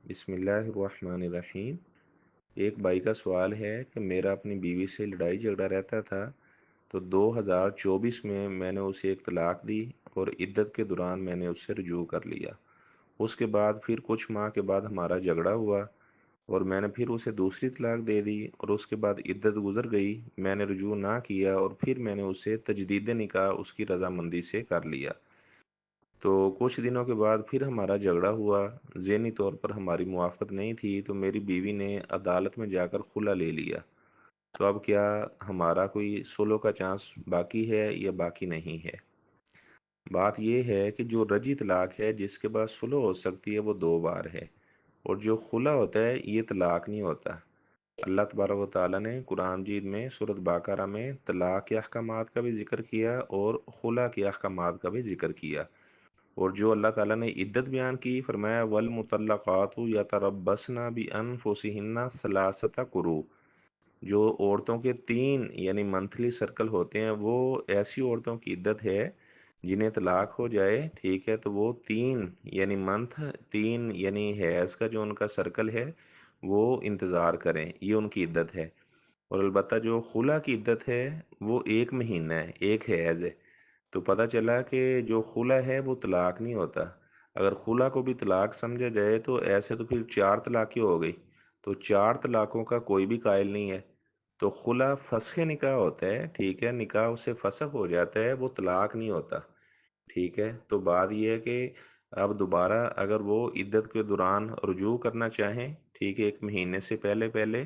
بسم اللہ الرحمن الرحیم۔ ایک بھائی کا سوال ہے کہ میرا اپنی بیوی سے لڑائی جھگڑا رہتا تھا، تو 2024 میں نے اسے ایک طلاق دی اور عدت کے دوران میں نے اس سے رجوع کر لیا۔ اس کے بعد پھر کچھ ماہ کے بعد ہمارا جھگڑا ہوا اور میں نے پھر اسے دوسری طلاق دے دی، اور اس کے بعد عدت گزر گئی، میں نے رجوع نہ کیا اور پھر میں نے اسے تجدید نکاح اس کی رضامندی سے کر لیا۔ تو کچھ دنوں کے بعد پھر ہمارا جھگڑا ہوا، ذہنی طور پر ہماری موافقت نہیں تھی، تو میری بیوی نے عدالت میں جا کر خلا لے لیا۔ تو اب کیا ہمارا کوئی سلو کا چانس باقی ہے یا باقی نہیں ہے؟ بات یہ ہے کہ جو رجی طلاق ہے جس کے بعد سلو ہو سکتی ہے وہ 2 بار ہے، اور جو خلا ہوتا ہے یہ طلاق نہیں ہوتا۔ اللہ تبارک و تعالیٰ نے قرآن مجید میں سورۃ بقرہ میں طلاق کے احکامات کا بھی ذکر کیا اور خلا کے احکامات کا بھی ذکر کیا، اور جو اللہ تعالیٰ نے عدت بیان کی فرمایا والمطلقات یتربصن بانفسہن ثلاثۃ قروء۔ جو عورتوں کے 3 منتھلی سرکل ہوتے ہیں، وہ ایسی عورتوں کی عدت ہے جنہیں طلاق ہو جائے، ٹھیک ہے، تو وہ 3 منتھ، 3 حیض کا جو ان کا سرکل ہے وہ انتظار کریں، یہ ان کی عدت ہے۔ اور البتہ جو خلا کی عدت ہے وہ 1 مہینہ ہے، 1 حیض ہے۔ تو پتہ چلا کہ جو خلا ہے وہ طلاق نہیں ہوتا۔ اگر خلا کو بھی طلاق سمجھا جائے تو ایسے تو پھر 4 طلاقیں ہو گئی، تو 4 طلاقوں کا کوئی بھی قائل نہیں ہے۔ تو خلا فسخ نکاح ہوتا ہے، ٹھیک ہے، نکاح اس سے فسخ ہو جاتا ہے، وہ طلاق نہیں ہوتا، ٹھیک ہے۔ تو بات یہ ہے کہ اب دوبارہ اگر وہ عدت کے دوران رجوع کرنا چاہیں، ٹھیک ہے، 1 مہینے سے پہلے پہلے،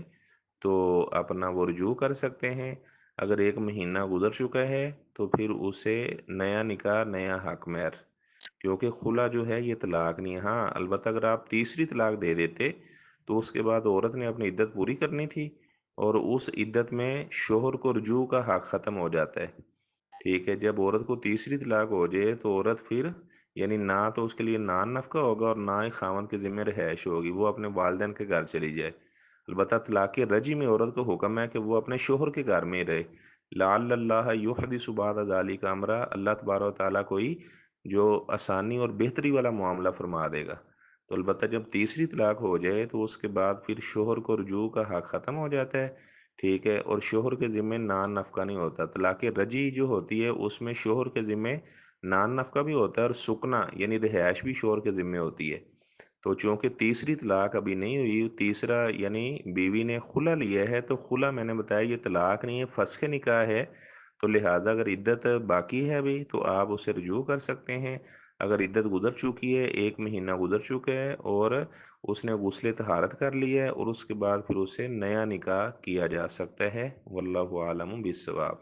تو اپنا وہ رجوع کر سکتے ہیں۔ اگر 1 مہینہ گزر چکا ہے تو پھر اسے نیا نکاح، نیا حق مہر، کیونکہ خلا جو ہے یہ طلاق نہیں ہے۔ ہاں البتہ اگر آپ تیسری طلاق دے دیتے تو اس کے بعد عورت نے اپنی عدت پوری کرنی تھی، اور اس عدت میں شوہر کو رجوع کا حق ختم ہو جاتا ہے، ٹھیک ہے۔ جب عورت کو تیسری طلاق ہو جائے تو عورت پھر نہ تو اس کے لیے نان نفقہ ہوگا اور نہ ہی خاوند کے ذمہ رہائش ہوگی، وہ اپنے والدین کے گھر چلی جائے۔ البتہ طلاق رجعی میں عورت کو حکم ہے کہ وہ اپنے شوہر کے گھر میں ہی رہے، لعل اللہ یحدث بعد ذلک امرا، اللہ تبارک و تعالیٰ کوئی جو آسانی اور بہتری والا معاملہ فرما دے گا۔ تو البتہ جب تیسری طلاق ہو جائے تو اس کے بعد پھر شوہر کو رجوع کا حق ختم ہو جاتا ہے، ٹھیک ہے، اور شوہر کے ذمہ نان نفقہ نہیں ہوتا۔ طلاق رجعی جو ہوتی ہے اس میں شوہر کے ذمہ نان نفقہ بھی ہوتا ہے، اور سکنا رہائش بھی شوہر کے ذمہ ہوتی ہے۔ تو چونکہ تیسری طلاق ابھی نہیں ہوئی، تیسرا بیوی نے خلا لیا ہے، تو خلا میں نے بتایا یہ طلاق نہیں ہے، فسخ نکاح ہے۔ تو لہٰذا اگر عدت باقی ہے ابھی تو آپ اسے رجوع کر سکتے ہیں۔ اگر عدت گزر چکی ہے، 1 مہینہ گزر چکا ہے اور اس نے غسل طہارت کر لیا ہے، اور اس کے بعد پھر اسے نیا نکاح کیا جا سکتا ہے۔ واللہ عالم بالصواب۔